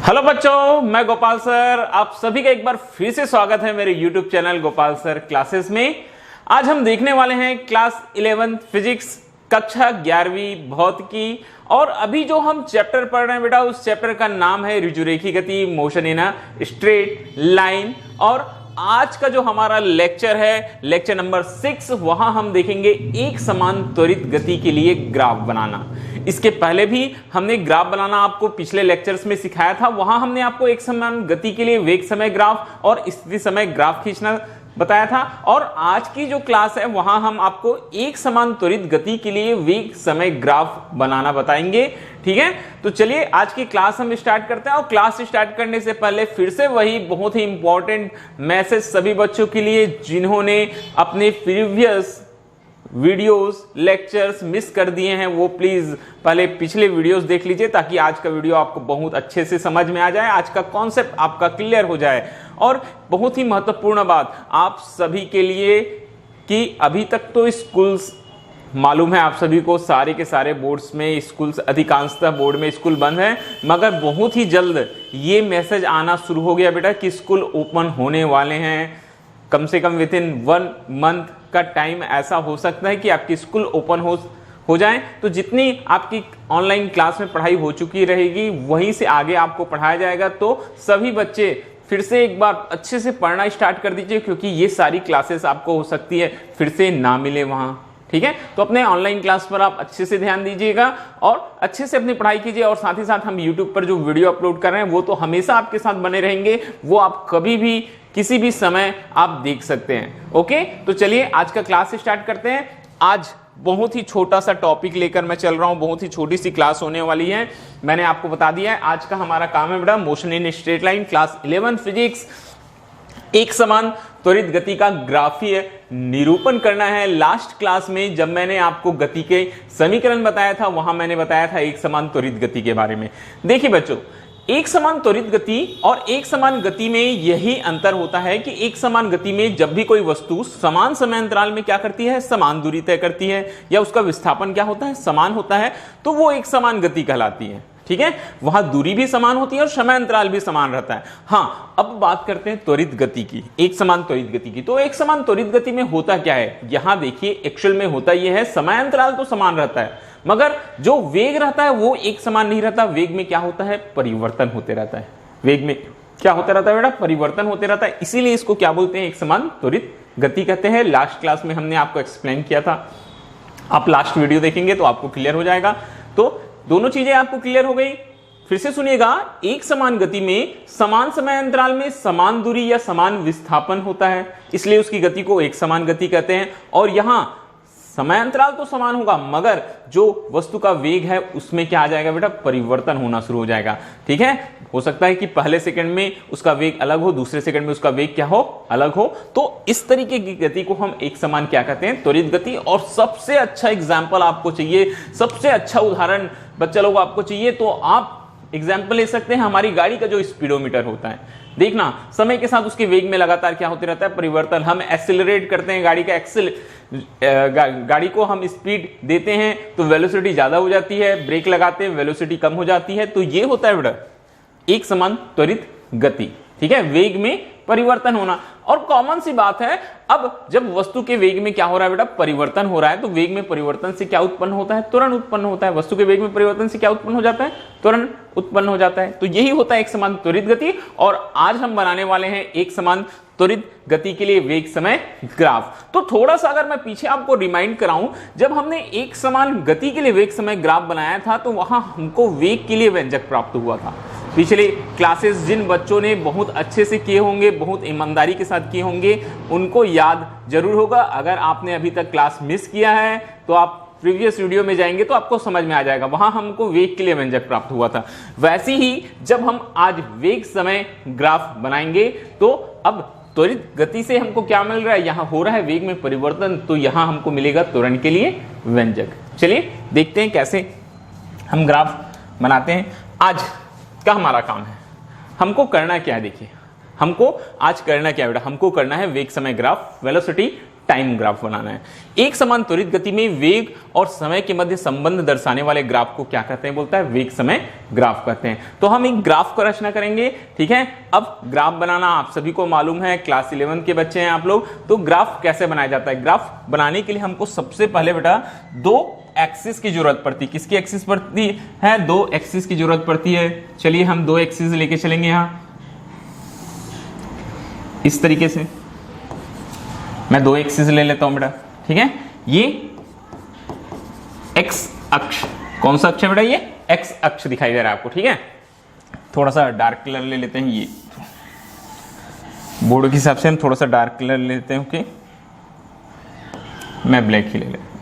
Hello बच्चों, मैं Gopal sir. आप सभी का एक बार फिर से स्वागत है मेरे YouTube channel Gopal sir classes में। आज हम देखने वाले हैं क्लास 11 फिजिक्स कक्षा 11वीं भौतिकी। और अभी जो हम चैप्टर पढ़ रहे हैं बेटा, उस चैप्टर का नाम है ऋजुरेखी गति, motion in a straight line. और आज का जो हमारा लेक्चर है, लेक्चर नंबर 6, वहां हम देखेंगे एक समान त्वरित गति के लिए ग्राफ बनाना। इसके पहले भी हमने ग्राफ बनाना आपको पिछले लेक्चर्स में सिखाया था। वहां हमने आपको एक समान गति के लिए वेग समय ग्राफ और स्थिति समय ग्राफ खींचना बताया था। और आज की जो क्लास है वहां हम आपको एक समान त्वरित गति के लिए वेग समय ग्राफ बनाना बताएंगे। ठीक है, तो चलिए आज की क्लास हम स्टार्ट करते हैं। और क्लास स्टार्ट करने से पहले फिर से वही बहुत ही इंपॉर्टेंट मैसेज सभी बच्चों के लिए जिन्होंने अपने प्रीवियस वीडियोस लेक्चर्स मिस कर दिए हैं, वो प्लीज पहले पिछले वीडियोस देख लीजिए ताकि आज का वीडियो आपको बहुत अच्छे से समझ में आ जाए, आज का कॉन्सेप्ट आपका क्लियर हो जाए। और बहुत ही महत्वपूर्ण बात आप सभी के लिए कि अभी तक तो स्कूल्स मालूम है आप सभी को, सारे के सारे बोर्ड्स में स्कूल्स, अधिकांशतः बोर्ड में स्कूल बंद है, मगर बहुत ही जल्द ये मैसेज आना शुरू हो गया बेटा कि स्कूल ओपन होने वाले हैं। कम से कम विद इन 1 मंथ का टाइम ऐसा हो सकता है कि आपकी स्कूल ओपन हो जाए। तो जितनी आपकी ऑनलाइन क्लास में पढ़ाई हो चुकी रहेगी वहीं से आगे आपको पढ़ाया जाएगा। तो सभी बच्चे फिर से एक बार अच्छे से पढ़ना स्टार्ट कर दीजिए, क्योंकि ये सारी क्लासेस आपको हो सकती है फिर से ना मिले वहां। ठीक है, तो अपने ऑनलाइन क्लास पर आप अच्छे से ध्यान दीजिएगा और अच्छे से अपनी पढ़ाई कीजिए। और साथ ही साथ हम YouTube पर जो वीडियो अपलोड कर रहे हैं वो तो हमेशा आपके साथ बने रहेंगे, वो आप कभी भी किसी भी समय आप देख सकते हैं। ओके, तो चलिए आज का क्लास स्टार्ट करते हैं। आज बहुत ही छोटा सा टॉपिक लेकर मैं चल रहा हूं, बहुत ही छोटी सी क्लास होने वाली है। मैंने आपको बता दिया है आज का हमारा काम है बेटा motion in straight line, class 11 physics, एक समान त्वरित गति का ग्राफीय निरूपण करना है। लास्ट क्लास में जब मैंने आपको गति के समीकरण बताया था, वहां मैंने बताया था एक समान त्वरित गति के बारे में। देखिए बच्चों, एक समान त्वरित गति और एक समान गति में यही अंतर होता है कि एक समान गति में जब भी कोई वस्तु समान समय अंतराल में क्या करती है, समान दूरी तय करती है, या उसका विस्थापन क्या होता है, समान होता है, तो वो एक समान गति कहलाती है। ठीक है, वहां दूरी भी समान होती है और समय अंतराल भी समान रहता है। हाँ, अब बात करते हैं त्वरित गति की, एक समान त्वरित गति की। तो एक समान त्वरित गति में होता क्या है, यहां देखिए एक्चुअल में होता यह है, समय अंतराल तो समान रहता है मगर जो वेग रहता है वो एक समान नहीं रहता। वेग में क्या होता है, परिवर्तन होते रहता है। वेग में क्या होता रहता है बेटा, परिवर्तन होते रहता है। इसीलिए इसको क्या बोलते हैं, एक समान त्वरित गति कहते हैं। लास्ट क्लास में हमने आपको एक्सप्लेन किया था, आप लास्ट वीडियो देखेंगे तो आपको क्लियर हो जाएगा। तो दोनों चीजें आपको क्लियर हो गई। फिर से सुनिएगा, एक समान गति में समान समय अंतराल में समान दूरी या समान विस्थापन होता है, इसलिए उसकी गति को एक समान गति कहते हैं। और यहां समय अंतराल तो समान होगा मगर जो वस्तु का वेग है उसमें क्या आ जाएगा बेटा, परिवर्तन होना शुरू हो जाएगा। ठीक है, हो सकता है कि पहले सेकंड में उसका वेग अलग हो, दूसरे सेकंड में उसका वेग क्या हो, अलग हो। तो इस तरीके की गति को हम एक समान क्या कहते हैं, त्वरित गति। और सबसे अच्छा एग्जाम्पल आपको चाहिए, सबसे अच्छा उदाहरण बच्चा लोग आपको चाहिए, तो आप एग्जाम्पल ले सकते हैं हमारी गाड़ी का जो स्पीडोमीटर होता है। देखना, समय के साथ उसके वेग में लगातार क्या होते रहता है, परिवर्तन। हम एक्सेलरेट करते हैं गाड़ी का गाड़ी को हम स्पीड देते हैं तो वेलोसिटी ज्यादा हो जाती है, ब्रेक लगाते हैं वेलोसिटी कम हो जाती है। तो ये होता है बेटा एक समान त्वरित गति। ठीक है, वेग में परिवर्तन होना। और कॉमन सी बात है, अब जब वस्तु के वेग में क्या हो रहा है बेटा, परिवर्तन हो रहा है, तो वेग में परिवर्तन से क्या उत्पन्न होता है, त्वरण उत्पन्न होता है। वस्तु के वेग में परिवर्तन से क्या उत्पन्न हो जाता है, त्वरण उत्पन्न हो जाता है। तो यही होता है एक समान त्वरित गति। और आज हम बनाने वाले हैं एक समान त्वरित गति के लिए वेग समय ग्राफ। तो थोड़ा सा अगर मैं पीछे आपको रिमाइंड कराऊं, जब हमने एक समान गति के लिए वेग समय ग्राफ बनाया था तो वहां हमको वेग के लिए व्यंजक प्राप्त हुआ था। पिछले क्लासेस जिन बच्चों ने बहुत अच्छे से किए होंगे, बहुत ईमानदारी के साथ किए होंगे, उनको याद जरूर होगा। अगर आपने अभी तक क्लास मिस किया है तो आप प्रीवियस वीडियो में जाएंगे तो आपको समझ में आ जाएगा, वहां हमको वेग के लिए व्यंजक प्राप्त हुआ था। वैसे ही जब हम आज वेग समय ग्राफ बनाएंगे तो अब त्वरित गति से हमको क्या मिल रहा है, यहां हो रहा है वेग में परिवर्तन, तो यहां हमको मिलेगा त्वरण के लिए व्यंजक। चलिए देखते हैं कैसे हम ग्राफ बनाते हैं। आज का हमारा काम है, हमको करना क्या है, देखिए हमको आज करना क्या है बेटा, हमको करना है वेग समय ग्राफ, वेलोसिटी टाइम ग्राफ बनाना है। एक समान त्वरित गति में वेग और समय के मध्य संबंध दर्शाने वाले ग्राफ को क्या कहते हैं, बोलता है वेग समय ग्राफ कहते हैं। तो हम एक ग्राफ का रचना करेंगे, ठीक है। अब ग्राफ बनाना आप सभी को मालूम है, क्लास 11 के बच्चे हैं आप लोग, तो ग्राफ कैसे बनाया जाता है। ग्राफ बनाने के लिए हमको सबसे पहले बेटा दो एक्सिस की जरूरत पड़ती है। किसकी एक्सिस पड़ती है, दो एक्सिस की जरूरत पड़ती है। चलिए हम दो एक्सिस लेके चलेंगे यहां इस तरीके से। मैं दो एक्सिस ले लेता हूं बेटा, ठीक है। ये एक्स अक्ष, कौन सा अक्ष है बेटा, ये एक्स अक्ष दिखाई दे रहा है आपको, ठीक है। थोड़ा सा डार्क कलर ले लेते हैं, ये बोर्ड के हिसाब से हम थोड़ा सा डार्क कलर ले लेते हैं, ओके। मैं ब्लैक ही ले लेता हूं।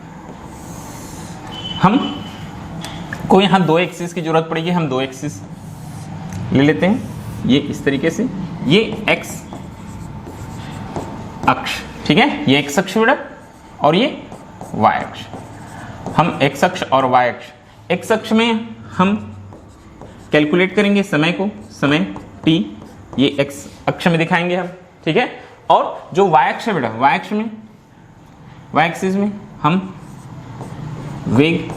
हम को यहां दो एक्सिस की जरूरत पड़ेगी, हम दो एक्सिस ले लेते हैं, ये इस तरीके से। ये एक्स अक्ष, ठीक है, ये एक्स अक्ष बेटा, और ये वाई अक्ष। हम एक्स अक्ष और वाई अक्ष, एक्स अक्ष में हम कैलकुलेट करेंगे समय को, समय t, ये एक्स अक्ष में दिखाएंगे हम, ठीक है। और जो वाई अक्ष है बेटा, वाई अक्ष में, वाई एक्सिस में हम वेग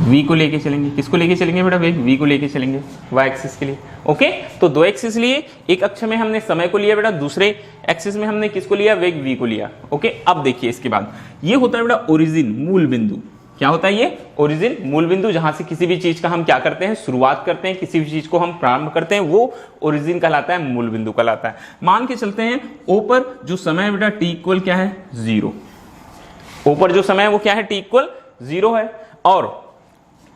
v को लेके चलेंगे। किसको लेके चलेंगे बेटा, वेग v को लेके चलेंगे y एक्सिस के लिए, ओके। तो दो एक्सिस लिए, एक अक्ष में हमने समय को लिया बेटा, दूसरे एक्सिस में हमने किसको लिया, वेग v को लिया, ओके। अब देखिए इसके बाद ये होता है बेटा ओरिजिन, मूल बिंदु। क्या होता है ये, ओरिजिन, मूल बिंदु, जहां से किसी भी चीज का हम क्या करते हैं, शुरुआत करते हैं, किसी भी चीज को हम प्रारंभ करते हैं, वो ओरिजिन कहलाता है, मूल बिंदु कहलाता है। मान के चलते हैं ओ पर जो समय है बेटा t इक्वल क्या है, 0। ओ पर जो समय है वो क्या है, t इक्वल 0 है। और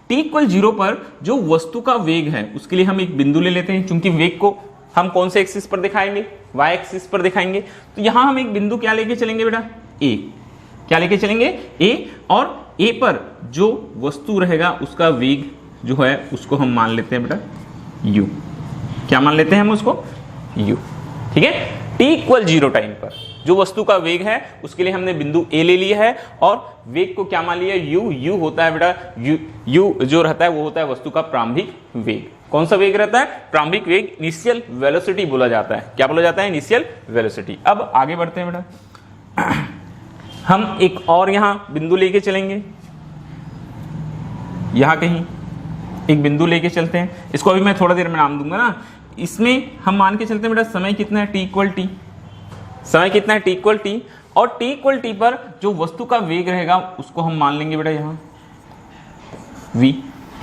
t इक्वल 0 पर जो वस्तु का वेग है उसके लिए हम एक बिंदु ले लेते हैं। चूंकि वेग को हम कौन से एक्सिस पर दिखाएंगे, y एक्सिस पर दिखाएंगे, तो यहां हम एक बिंदु क्या लेके चलेंगे बेटा, a। क्या लेके चलेंगे, a। और a पर जो वस्तु रहेगा उसका वेग जो है उसको हम मान लेते हैं बेटा u। क्या मान लेते हैं हम उसको, u, ठीक है। t इक्वल 0 टाइम पर जो वस्तु का वेग है उसके लिए हमने बिंदु a ले लिया है, और वेग को क्या मान लिया, u होता है बेटा, u जो रहता है वो होता है वस्तु का प्रारंभिक वेग। कौन सा वेग रहता है, प्रारंभिक वेग, इनिशियल वेलोसिटी बोला जाता है। क्या बोला जाता है, इनिशियल वेलोसिटी। अब आगे बढ़ते हैं बेटा, हम एक और यहां बिंदु लेके चलेंगे, यहां कहीं एक बिंदु लेके चलते हैं। इसको अभी मैं थोड़ा देर में नाम दूंगा ना। इसमें हम मान के चलते हैं बेटा समय कितना है, t इक्वल t, समय कितना है, t इक्वल t। और t इक्वल t पर जो वस्तु का वेग रहेगा उसको हम मान लेंगे बेटा यहां v।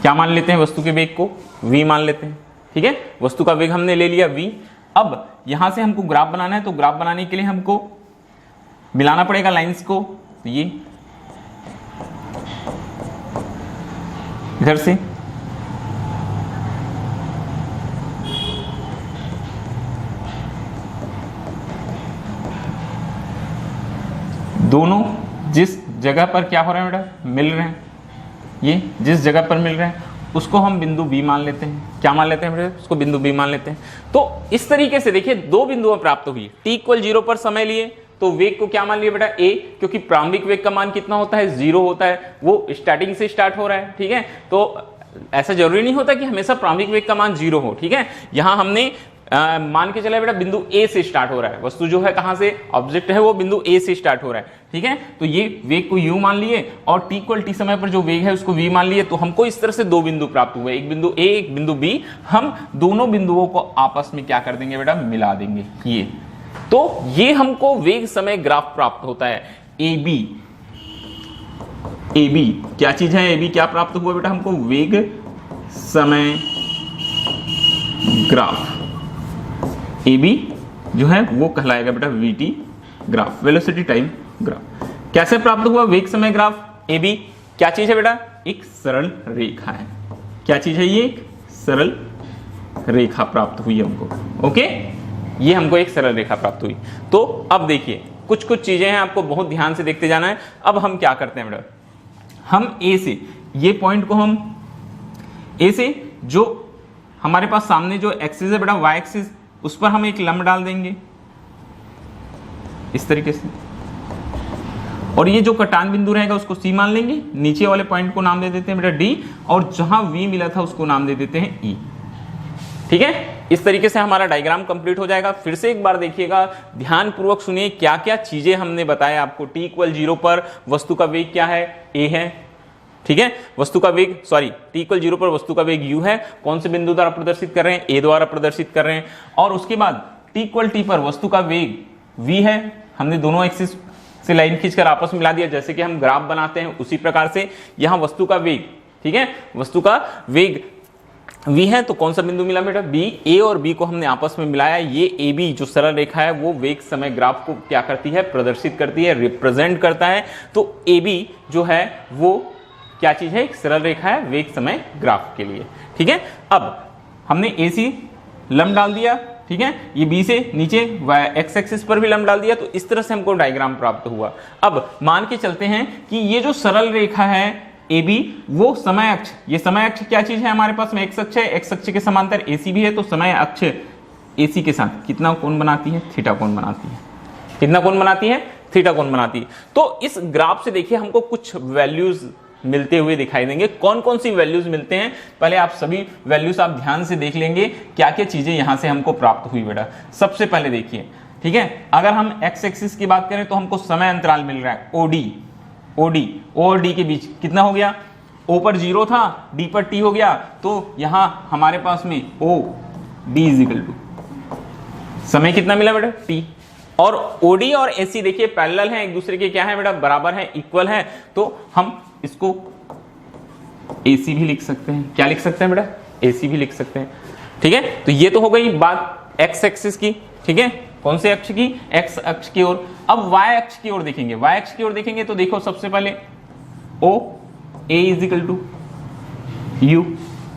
क्या मान लेते हैं, वस्तु के वेग को v मान लेते हैं, ठीक है। वस्तु का वेग हमने ले लिया v। अब यहां से हमको ग्राफ बनाना है, तो ग्राफ बनाने के लिए हमको मिलाना पड़ेगा लाइंस को। तो ये इधर से दोनों जिस जगह पर क्या हो रहे हैं बेटा, मिल रहे हैं, ये जिस जगह पर मिल रहे हैं उसको हम बिंदु B मान लेते हैं। क्या मान लेते हैं बेटा, उसको बिंदु B मान लेते हैं। तो इस तरीके से देखिए दो बिंदुओं प्राप्त हुई। t इक्वल 0 पर समय लिए तो वेग को क्या मान लिया बेटा, a, क्योंकि प्रारंभिक वेग का मान कितना होता है, 0 होता है, वो स्टार्टिंग से स्टार्ट हो रहा है, ठीक है। तो ऐसा जरूरी नहीं होता कि हमेशा प्रारंभिक वेग का मान 0 हो, ठीक है। यहां हमने मान के चला बेटा बिंदु A से स्टार्ट हो रहा है, वस्तु जो है कहां से, ऑब्जेक्ट है वो बिंदु A से स्टार्ट हो रहा है, ठीक है। तो ये वेग को u मान लिए और t इक्वल t समय पर जो वेग है उसको v मान लिए। तो हमको इस तरह से दो बिंदु प्राप्त हुए, एक बिंदु A, एक बिंदु B। हम दोनों बिंदुओं को आपस में क्या कर देंगे बेटा, मिला देंगे, ये। तो ये हमको वेग समय ग्राफ प्राप्त होता है, AB। AB क्या चीज है, AB क्या प्राप्त हुआ बेटा हमको, वेग समय ग्राफ। AB जो है वो कहलाएगा बेटा VT graph, velocity time graph. कैसे प्राप्त हुआ वेग समय ग्राफ, AB क्या चीज है बेटा, एक सरल रेखा है। क्या चीज है ये, एक सरल रेखा प्राप्त हुई हमको, ओके। ये हमको एक सरल रेखा प्राप्त हुई। तो अब देखिए कुछ कुछ चीजें हैं, आपको बहुत ध्यान से देखते जाना है। अब हम क्या करते हैं बेटा, हम A से ये पॉइंट को हम A से जो हमारे पास सामने जो एक्सिस है बेटा y एक्सिस, उस पर हम एक लंब डाल देंगे इस तरीके से। और ये जो कटान बिंदु रहेगा उसको C मान लेंगे, नीचे वाले पॉइंट को नाम दे देते हैं बेटा D, और जहां V मिला था उसको नाम दे देते हैं E। ठीक है, इस तरीके से हमारा डायग्राम कंप्लीट हो जाएगा। फिर से एक बार देखिएगा, ध्यान पूर्वक सुनिए क्या क्या चीजें हमने बताया आपको। t = 0 पर वस्तु का वेग क्या है, a है, ठीक है, वस्तु का वेग t = 0 पर वस्तु का वेग u है। कौन से बिंदु द्वारा प्रदर्शित कर रहे हैं, a द्वारा प्रदर्शित कर रहे हैं। और उसके बाद t = t पर वस्तु का वेग v है। हमने दोनों एक्सिस से लाइन खींचकर आपस में मिला दिया, जैसे कि हम ग्राफ बनाते हैं उसी प्रकार से यहां वस्तु का वेग, ठीक है, वस्तु का वेग v है। तो कौन सा बिंदु मिला बेटा, b। a और b को हमने आपस में मिलाया। ये ab जो सरल रेखा है वो वेग समय ग्राफ को क्या करती है, प्रदर्शित करती है, रिप्रेजेंट करता है। तो ab जो है वो क्या चीज है, एक सरल रेखा है वेग समय ग्राफ के लिए, ठीक है। अब हमने ac लंब डाल दिया, ठीक है, ये b से नीचे x एक्सिस पर भी लंब डाल दिया। तो इस तरह से हमको डायग्राम प्राप्त हुआ। अब मान के चलते हैं कि ये जो सरल रेखा है AB वो समय अक्ष, ये समय अक्ष क्या चीज है हमारे पास में, x अक्ष है। x अक्ष के समांतर AC भी है। तो समय अक्ष AC के साथ कितना कोण बनाती है, थीटा कोण बनाती है। कितना कोण बनाती है, थीटा कोण बनाती है। तो इस ग्राफ से देखिए हमको कुछ वैल्यूज मिलते हुए दिखाई देंगे। कौन कौन सी वैल्यूज मिलते हैं, पहले आप सभी वैल्यूज आप ध्यान से देख लेंगे, क्या क्या चीजें यहां से हमको प्राप्त हुई बेटा। सबसे पहले देखिए, ठीक है, अगर हम x एक्सिस की बात करें तो हमको समय अंतराल मिल रहा है OD O और D के बीच कितना हो गया, O पर 0 था, D पर T हो गया। तो यहां हमारे पास में OD = समय कितना मिला बेटा, T। और OD और AC देखिए पैरेलल हैं एक दूसरे के, क्या है बेटा, बराबर है, इक्वल है। तो हम इसको AC भी लिख सकते हैं। क्या लिख सकते हैं बेटा, AC भी लिख सकते हैं, ठीक है। तो ये तो हो गई बात x एक्सिस की, ठीक है, कौन से अक्ष की, x अक्ष की ओर। अब y अक्ष की ओर देखेंगे, y अक्ष की ओर देखेंगे तो देखो सबसे पहले OA = U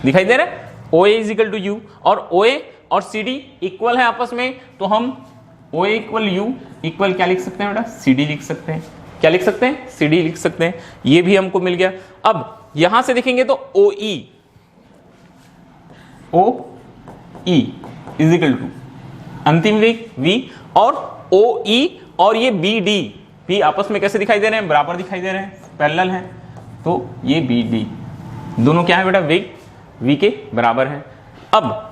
दिखाई दे रहा है, OA = U। और OA और CD इक्वल है आपस में। तो हम OA = U इक्वल क्या लिख सकते हैं बेटा, CD लिख सकते हैं। क्या लिख सकते हैं, CD लिख सकते हैं। ये भी हमको मिल गया। अब यहां से देखेंगे तो OE = अंतिम वेग v। और OE और ये BD भी आपस में कैसे दिखाई दे रहे हैं, बराबर दिखाई दे रहे हैं, पैरेलल हैं। तो ये BD दोनों क्या है बेटा, वेग v के बराबर है। अब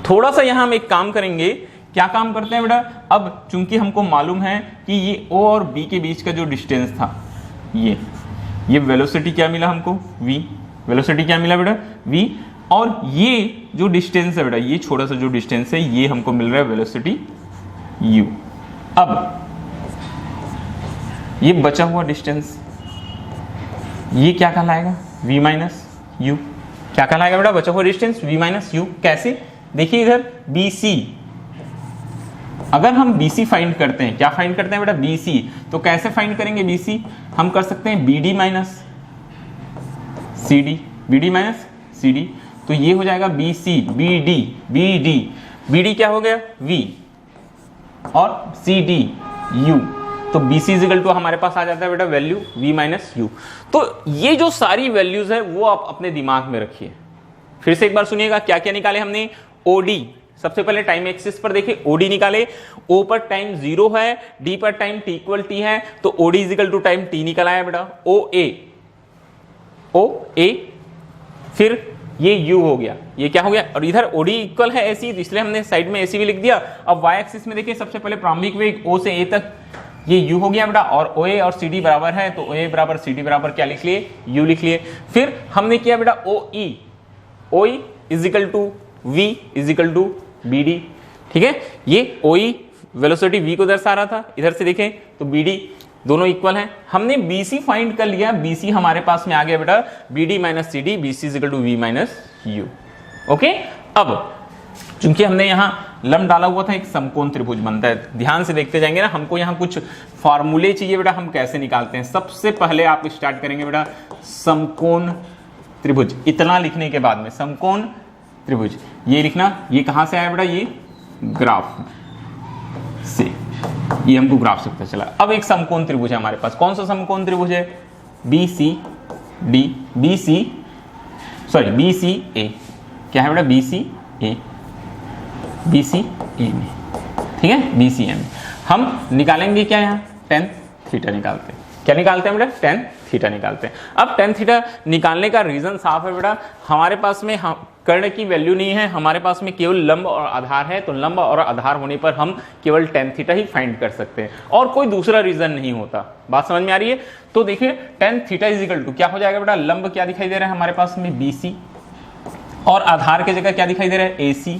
थोड़ा सा यहां हम एक काम करेंगे, क्या काम करते हैं बेटा। अब चूंकि हमको मालूम है कि ये O और B के बीच का जो डिस्टेंस था, ये वेलोसिटी क्या मिला हमको, v। वेलोसिटी क्या मिला बेटा, v। और ये जो डिस्टेंस है बेटा, ये छोटा सा जो डिस्टेंस है, ये हमको मिल रहा है वेलोसिटी u। अब ये बचा हुआ डिस्टेंस ये क्या कहलाएगा, v - u। क्या कहलाएगा बेटा, बचा हुआ डिस्टेंस v - u। कैसे, देखिए इधर BC, अगर हम BC फाइंड करते हैं, क्या फाइंड करते हैं बेटा, BC। तो कैसे फाइंड करेंगे BC, हम कर सकते हैं BD - CD, BD - CD। तो ये हो जाएगा BC BD क्या हो गया, V, और CD U। तो BC = हमारे पास आ जाता है बेटा वैल्यू v - u। तो ये जो सारी वैल्यूज है वो आप अपने दिमाग में रखिए। फिर से एक बार सुनिएगा, क्या क्या निकाले हमने। OD सबसे पहले टाइम एक्सिस पर देखिए, OD निकाले। O पर टाइम 0 है, D पर टाइम t = t है। तो OD = टाइम t निकल आया बेटा। OA फिर ये u हो गया, ये क्या हो गया, और इधर OD इक्वल है AC, तो इसलिए हमने साइड में AC भी लिख दिया। अब y एक्सिस में देखिए, सबसे पहले प्रारंभिक वेग O से A तक ये u हो गया बेटा, और OA और CD बराबर है। तो OA बराबर CD बराबर क्या लिख लिए, u लिख लिए। फिर हमने किया बेटा OE = V = BD, ठीक है। ये OE वेलोसिटी v को दर्शा रहा था, इधर से देखें तो BD दोनों इक्वल हैं। हमने BC फाइंड कर लिया, BC हमारे पास में आ गया बेटा BD - CD, BC = v - u। Okay. अब चूंकि हमने यहां लंब डाला हुआ था, एक समकोण त्रिभुज बनता है। ध्यान से देखते जाएंगे ना, हमको यहां कुछ फार्मूले चाहिए बेटा, हम कैसे निकालते हैं। सबसे पहले आप स्टार्ट करेंगे बेटा समकोण त्रिभुज। इतना लिखने के बाद में समकोण त्रिभुज ये लिखना, ये कहां से आया बेटा, ये ग्राफ से, ये हमको ग्राफ से पता चला। अब एक समकोण त्रिभुज है हमारे पास, कौन सा समकोण त्रिभुज है, BCA। क्या है बेटा, BCA में, ठीक है, BCA में हम निकालेंगे क्या, यहाँ tan थीटा निकालते हैं। क्या निकालते हैं बेटा, tan थीटा निकालते हैं। अब टेन थीटा निकालने का रीजन साफ है बेटा, हमारे पास में कर्ण की वैल्यू नहीं है, हमारे पास में केवल लंब और आधार है, तो लंब और आधार होने पर हम केवल टेन थीटा ही फाइंड कर सकते हैं और कोई दूसरा रीजन नहीं होता। बात समझ में आ रही है? तो देखिए tan theta is equal to क्या हो जाएगा बेटा, लंब क्या दिखाई दे रहा है हमारे पास में BC और आधार की जगह क्या दिखाई दे रहा है AC,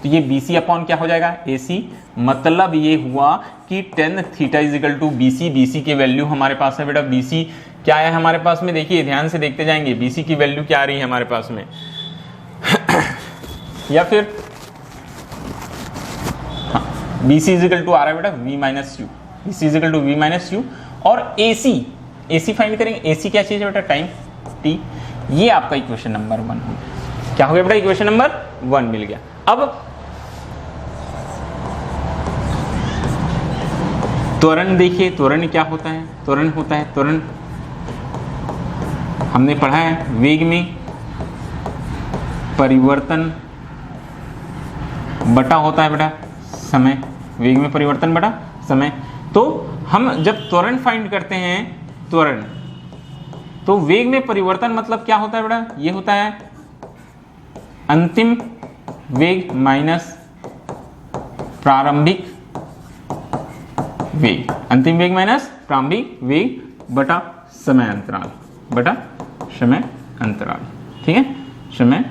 तो ये BC अपॉन क्या हो जाएगा AC, मतलब ये हुआ कि tan theta is equal to BC। BC की वैल्यू हमारे पास है बेटा, BC क्या है हमारे पास में, देखिए ध्यान से देखते जाएंगे BC की वैल्यू क्या आ रही है हमारे पास में या फिर हाँ, BC इज इक्वल टू आ रहा है बेटा V minus u, BC is equal to V minus u और AC फाइंड करेंगे। AC क्या चीज है बेटा, टाइम T। ये आपका इक्वेशन नंबर 1 हो गया। क्या हो गया बेटा, इक्वेशन नंबर 1 मिल गया। अब त्वरण देखिए, त्वरण क्या होता है, त्वरण होता है, त्वरण हमने पढ़ा है वेग में परिवर्तन बटा होता है बेटा समय, वेग में परिवर्तन बटा समय। तो हम जब त्वरण फाइंड करते हैं, त्वरण तो वेग में परिवर्तन मतलब क्या होता है बेटा, ये होता है अंतिम वेग माइनस प्रारंभिक वेग, अंतिम वेग माइनस प्रारंभिक वेग बटा समय अंतराल, बटा समय अंतराल। ठीक है, समय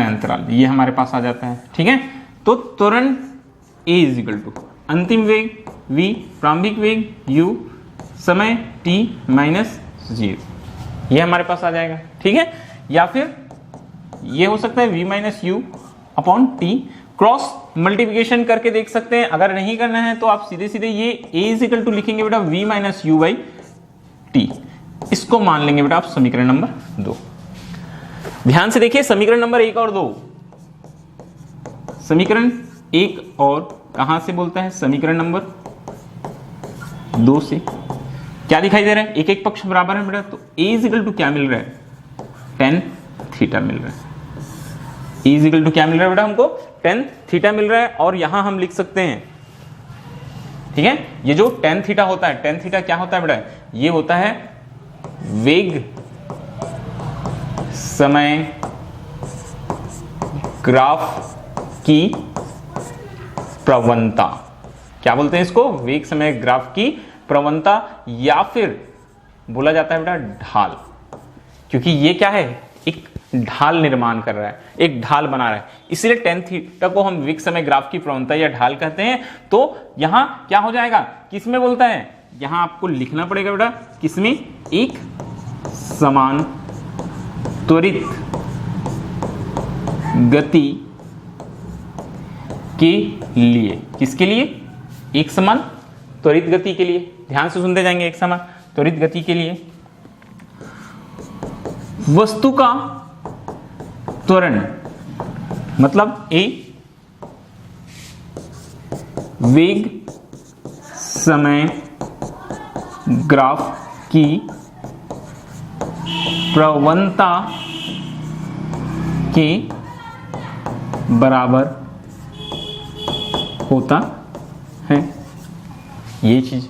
अंतराल ये हमारे पास आ जाता है। ठीक है, तो त्वरण A इज इक्वल टू अंतिम वेग V, प्रारंभिक वेग U, समय T माइनस 0, ये हमारे पास आ जाएगा। ठीक है, या फिर ये हो सकता है V minus you upon T, cross multiplication करके देख सकते हैं। अगर नहीं करना है तो आप सीधे सीधे ये A इज इक्वल टू लिखेंगे बेटा V minus you by T, इसको मान लेंगे बेटा आप समीकरण नंबर 2। ध्यान से देखिए समीकरण नंबर 1 और 2, समीकरण 1 और कहां से बोलता है, समीकरण नंबर 2 से। क्या दिखाई दे रहा है, एक एक पक्ष बराबर है बेटा, तो A इज इक्वल टू क्या मिल रहा है, टेन थीटा मिल रहा है। A इज इक्वल टू क्या मिल रहा है बेटा हमको, टेन थीटा मिल रहा है। और यहां हम लिख सकते हैं, ठीक है, ये जो टेन थीटा होता है, टेन थीटा क्या होता है बेटा, ये होता है वेग समय ग्राफ की प्रवणता, क्या बोलते हैं इसको, वेग समय ग्राफ की प्रवणता, या फिर बोला जाता है बेटा ढाल, क्योंकि ये क्या है, एक ढाल निर्माण कर रहा है, एक ढाल बना रहा है, इसलिए टेन थीटा को हम वेग समय ग्राफ की प्रवणता या ढाल कहते हैं। तो यहां क्या हो जाएगा, किसमें बोलता है, यहां आपको लिखना पड़ेगा बेटा किसमें, एक समान त्वरित गति के लिए, किसके लिए, एक समान त्वरित गति के लिए। ध्यान से सुनते जाएंगे, एक समान त्वरित गति के लिए वस्तु का त्वरण मतलब A वेग समय ग्राफ की प्रवणता के बराबर होता है। ये चीज,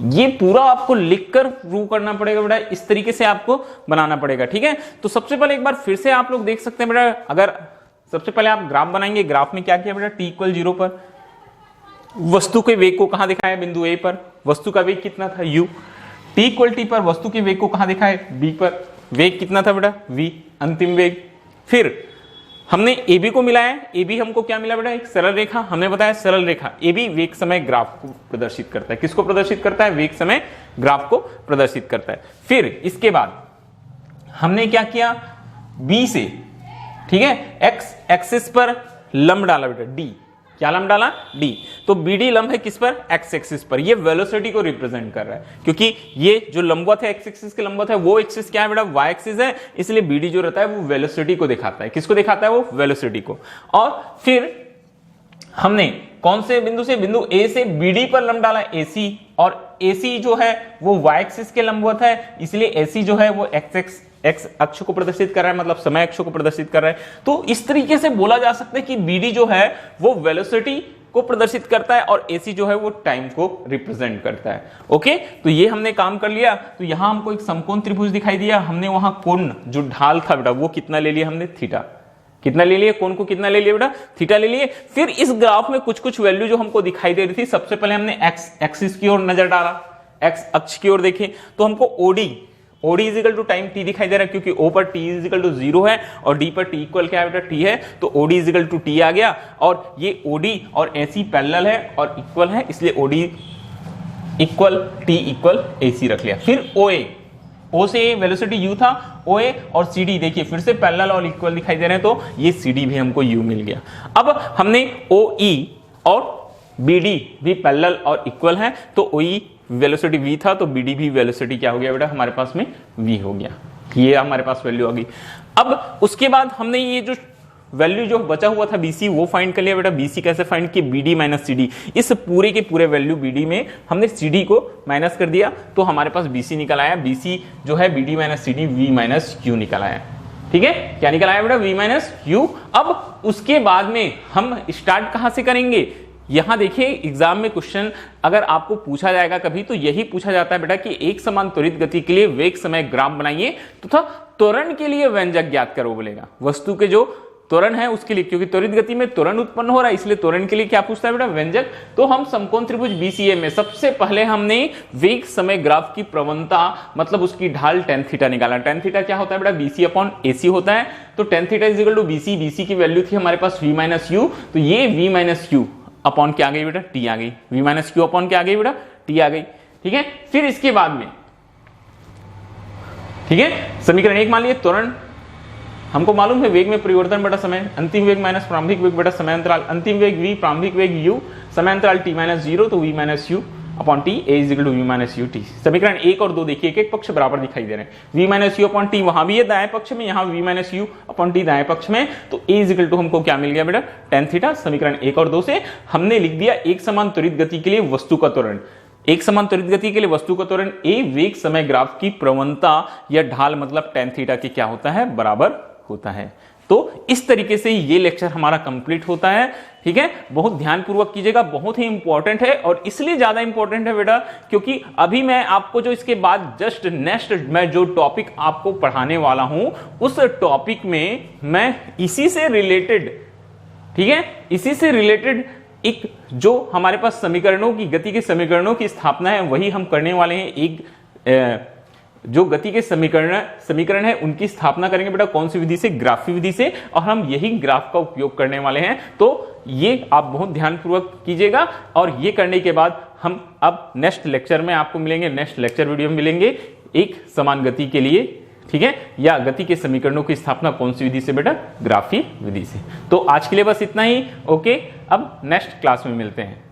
ये पूरा आपको लिखकर प्रूव करना पड़ेगा बेटा, इस तरीके से आपको बनाना पड़ेगा। ठीक है, तो सबसे पहले एक बार फिर से आप लोग देख सकते हैं बेटा, अगर सबसे पहले आप ग्राफ बनाएंगे, ग्राफ में क्या किया बेटा, t इक्वल 0 पर वस्तु के वेग को कहां दिखाया, बिंदु A पर वस्तु का वेग कितना था u, t इक्वल t पर वस्तु के वेग को कहां दिखाया, B पर वेग कितना था बेटा v, अंतिम वेग। फिर हमने AB को मिलाया, AB हमको क्या मिला बेटा, एक सरल रेखा, हमने बताया सरल रेखा AB वेग समय ग्राफ को प्रदर्शित करता है, किसको प्रदर्शित करता है, वेग समय ग्राफ को प्रदर्शित करता है। फिर इसके बाद हमने क्या किया, B से, ठीक है, x एक्सिस पर लंब डाला बेटा D, क्या लंब डाला, D, तो BD लंब है किस पर, x एक्सिस पर, ये वेलोसिटी को रिप्रेजेंट कर रहा है, क्योंकि ये जो लंबवत है x एक्सिस के लंबवत है, वो एक्सिस क्या है बेटा, y एक्सिस है, इसलिए BD जो रहता है वो वेलोसिटी को दिखाता है, किसको दिखाता है, वो वेलोसिटी को। और फिर हमने कौन से बिंदु से, बिंदु A से BD पर लंब डाला AC, और AC जो है वो y एक्सिस के लंबवत है, इसलिए AC जो है वो x अक्ष को प्रदर्शित कर रहा है, मतलब समय अक्ष को प्रदर्शित कर रहा है। तो इस तरीके से बोला जा सकता है कि BD जो है वो वेलोसिटी को प्रदर्शित करता है और AC जो है वो टाइम को रिप्रेजेंट करता है। ओके, तो ये हमने काम कर लिया। तो यहां हमको एक समकोण त्रिभुज दिखाई दिया, हमने वहां कोण जो ढाल था बेटा वो कितना ले लिया हमने, थीटा। कितना ले लिए, कोण को कितना ले लिया बेटा, थीटा ले लिए। फिर इस ग्राफ में कुछ कुछ वैल्यू जो हमको दिखाई दे रही थी, सबसे पहले हमने एक्स एक्सिस की ओर नजर डाला, एक्स अक्ष की ओर देखे तो हमको OD equal to time T दिखाई दे रहा है, क्योंकि ओ पर टी इजिकल टू 0 है और डी पर टी इक्वल क्या है बेटा, टी है, तो ओडी इजिकल टू टी आ गया। और ये ओडी और एसी पैरेलल है और इक्वल है, इसलिए OD equal T equal AC रख लिया। फिर ओए, ओ से वेलोसिटी यू था, ओए और सीडी देखिए फिर से पैरेलल और इक्वल दिखाई दे रहे हैं, तो ये सीडी भी हमको यू मिल गया। अब हमने ओई और बीडी भी पैरेलल और इक्वल है, तो ओई वेलोसिटी v था तो BD भी वेलोसिटी क्या हो गया बेटा हमारे पास में v हो गया। ये हमारे पास वैल्यू आ गई। अब उसके बाद हमने ये जो वैल्यू जो बचा हुआ था BC वो फाइंड कर लिया बेटा। BC कैसे फाइंड किया, BD माइनस CD, इस पूरे के पूरे वैल्यू BD में हमने CD को माइनस कर दिया तो हमारे पास BC निकल आया। BC जो है BD minus CD V minus Q निकल आया। ठीक है, क्या निकल आया बेटा, V माइनस Q। अब उसके बाद में हम स्टार्ट कहां से करेंगे, यहां देखिए एग्जाम में क्वेश्चन अगर आपको पूछा जाएगा कभी तो यही पूछा जाता है बेटा कि एक समान त्वरित गति के लिए वेग समय ग्राफ बनाइए तथा त्वरण के लिए व्यंजक ज्ञात करो बोलेगा। वस्तु के जो त्वरण है उसके लिए, क्योंकि त्वरित गति में त्वरण उत्पन्न हो रहा है इसलिए त्वरण के लिए क्या पूछता है बेटा, व्यंजक। तो हम समकोण त्रिभुज BCA में सबसे पहले हमने वेग समय ग्राफ की प्रवणता मतलब उसकी ढाल tan थीटा निकाला। tan थीटा क्या होता है बेटा, BC अपॉन AC होता है। तो tan theta is equal to BC, BC की वैल्यू थी हमारे पास V माइनस U, तो ये V माइनस U अपॉन क्या आ गई बेटा, टी आ गई। V माइनस Q अपॉन क्या आ गई बेटा, टी आ गई। ठीक है, फिर इसके बाद में ठीक है समीकरण 1 मान लिए त्वरण हमको मालूम है वेग में परिवर्तन बटा समय, अंतिम वेग माइनस प्रारंभिक वेग बटा समय अंतराल, अंतिम वेग v, प्रारंभिक वेग u, समय अंतराल t माइनस 0, तो v minus u upon t a is equal to v minus u t. समीकरण 1 और 2 देखिए, एक पक्ष बराबर दिखाई दे रहे हैं। v minus you upon T वहां भी है दाएं पक्ष में, यहाँ v minus you upon T दाएं पक्ष में, तो a इज इक्वल टू हमको क्या मिल गया बेटा, tan थीटा। समीकरण 1 और 2 से हमने लिख दिया एक समान त्वरित गति के लिए वस्तु का त्वरण, एक समान त्वरित गति के लिए वस्तु का त्वरण a वेग समय ग्राफ की प्रवणता या ढाल मतलब tan थीटा की क्या होता है, बराबर होता है। तो इस तरीके से ये लेक्चर हमारा कंप्लीट होता है। ठीक है, बहुत ध्यानपूर्वक कीजिएगा, बहुत ही इंपॉर्टेंट है और इसलिए ज्यादा इंपॉर्टेंट है बेटा क्योंकि अभी मैं आपको जो इसके बाद जस्ट नेक्स्ट मैं जो टॉपिक आपको पढ़ाने वाला हूं उस टॉपिक में मैं इसी से रिलेटेड, ठीक है, इसी से रिलेटेड एक जो हमारे पास समीकरणों की, गति के समीकरणों की स्थापना है वही हम करने वाले हैं। एक जो गति के समीकरण है उनकी स्थापना करेंगे बेटा, कौन सी विधि से, ग्राफी विधि से, और हम यही ग्राफ का उपयोग करने वाले हैं। तो ये आप बहुत ध्यानपूर्वक कीजिएगा और ये करने के बाद हम अब नेक्स्ट लेक्चर में आपको मिलेंगे, नेक्स्ट लेक्चर वीडियो में मिलेंगे एक समान गति के लिए, ठीक है, या गति के समीकरणों की स्थापना कौन सी विधि से बेटा, ग्राफी विधि से। तो आज के लिए बस इतना ही। ओके, अब नेक्स्ट क्लास में मिलते हैं।